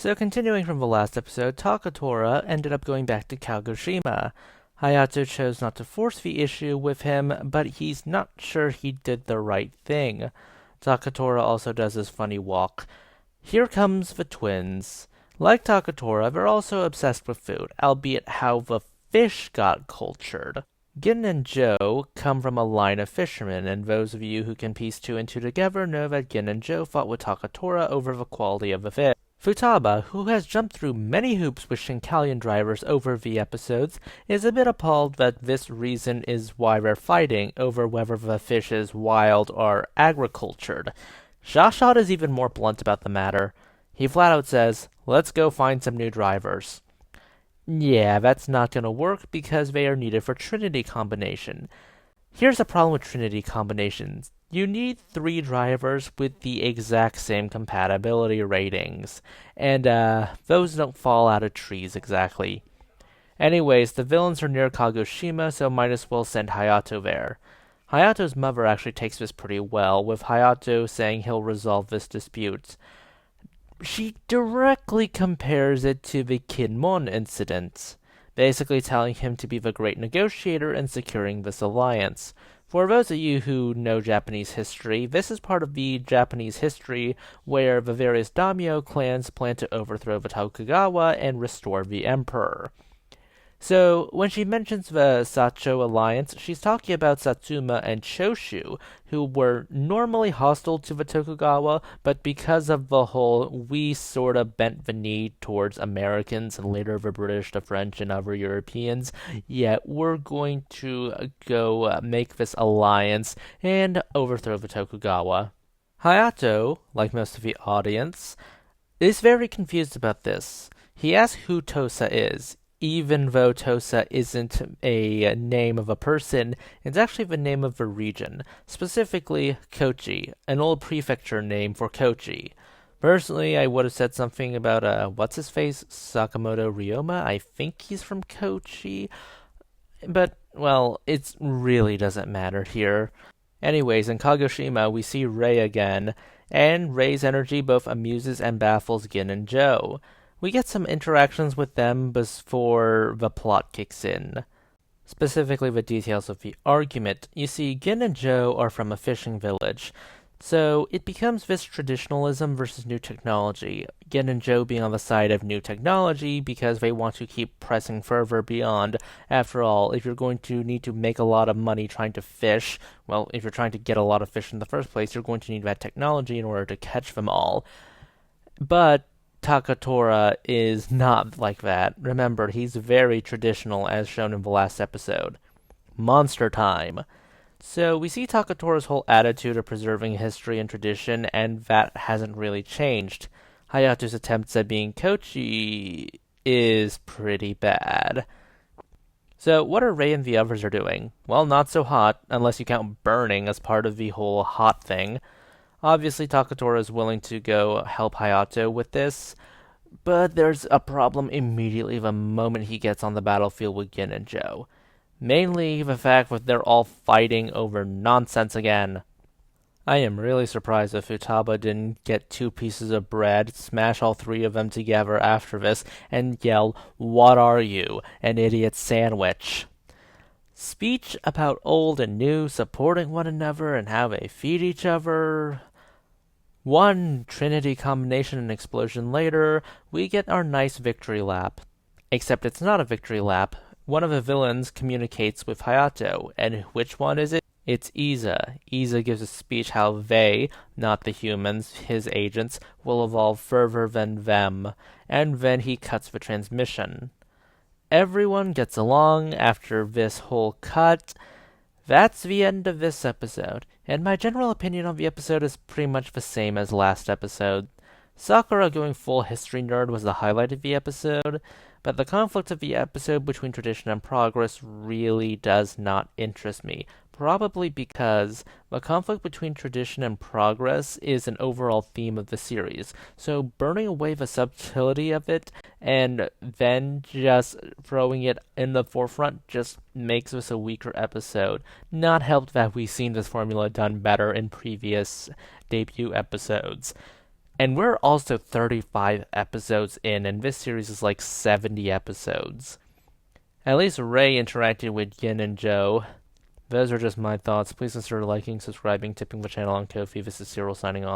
So continuing from the last episode, Takatora ended up going back to Kagoshima. Hayato chose not to force the issue with him, but he's not sure he did the right thing. Takatora also does this funny walk. Here comes the twins. Like Takatora, they're also obsessed with food, albeit how the fish got cultured. Gin and Joe come from a line of fishermen, and those of you who can piece two and two together know that Gin and Joe fought with Takatora over the quality of the fish. Futaba, who has jumped through many hoops with Shinkalian drivers over the episodes, is a bit appalled that this reason is why they're fighting over whether the fish is wild or agricultured. Shashot is even more blunt about the matter. He flat out says, "Let's go find some new drivers." Yeah, that's not gonna work because they are needed for Trinity combination. Here's the problem with Trinity combinations. You need 3 drivers with the exact same compatibility ratings, and those don't fall out of trees exactly. Anyways, the villains are near Kagoshima, so might as well send Hayato there. Hayato's mother actually takes this pretty well, with Hayato saying he'll resolve this dispute. She directly compares it to the Kinmon incident, basically telling him to be the great negotiator in securing this alliance. For those of you who know Japanese history, this is part of the Japanese history where the various daimyo clans plan to overthrow the Tokugawa and restore the emperor. So, when she mentions the Sacho alliance, she's talking about Satsuma and Choshu, who were normally hostile to the Tokugawa, but because of the whole we sort of bent the knee towards Americans and later the British, the French, and other Europeans, we're going to go make this alliance and overthrow the Tokugawa. Hayato, like most of the audience, is very confused about this. He asks who Tosa is. Even though Tosa isn't a name of a person, it's actually the name of a region, specifically Kochi, an old prefecture name for Kochi. Personally, I would have said something about, what's-his-face, Sakamoto Ryoma. I think he's from Kochi, but, well, it really doesn't matter here. Anyways, in Kagoshima, we see Rei again, and Rei's energy both amuses and baffles Gin and Joe. We get some interactions with them before the plot kicks in. Specifically the details of the argument. You see, Gin and Joe are from a fishing village, so it becomes this traditionalism versus new technology. Gin and Joe being on the side of new technology because they want to keep pressing further beyond. After all, if you're going to need to make a lot of money trying to fish, well, if you're trying to get a lot of fish in the first place, you're going to need that technology in order to catch them all. But Takatora is not like that. Remember, he's very traditional as shown in the last episode. Monster time. So we see Takatora's whole attitude of preserving history and tradition, and that hasn't really changed. Hayato's attempts at being Kochi is pretty bad. So what are Rei and the others are doing? Well, not so hot, unless you count burning as part of the whole hot thing. Obviously, Takatora is willing to go help Hayato with this, but there's a problem immediately the moment he gets on the battlefield with Gin and Joe. Mainly the fact that they're all fighting over nonsense again. I am really surprised that Futaba didn't get 2 pieces of bread, smash all 3 of them together after this, and yell, "What are you, an idiot sandwich?" Speech about old and new supporting one another and how they feed each other. One Trinity combination and explosion later, we get our nice victory lap. Except it's not a victory lap. One of the villains communicates with Hayato, and which one is it? It's Iza. Iza gives a speech how they, not the humans, his agents, will evolve further than them, and then he cuts the transmission. Everyone gets along after this whole cut. That's the end of this episode, and my general opinion on the episode is pretty much the same as last episode. Sakura going full history nerd was the highlight of the episode, but the conflict of the episode between tradition and progress really does not interest me. Probably because the conflict between tradition and progress is an overall theme of the series, so burning away the subtlety of it and then just throwing it in the forefront just makes this a weaker episode. Not helped that we've seen this formula done better in previous debut episodes. And we're also 35 episodes in, and this series is like 70 episodes. At least Ray interacted with Yin and Joe. Those are just my thoughts. Please consider liking, subscribing, tipping the channel on Ko-fi. This is Cyril signing off.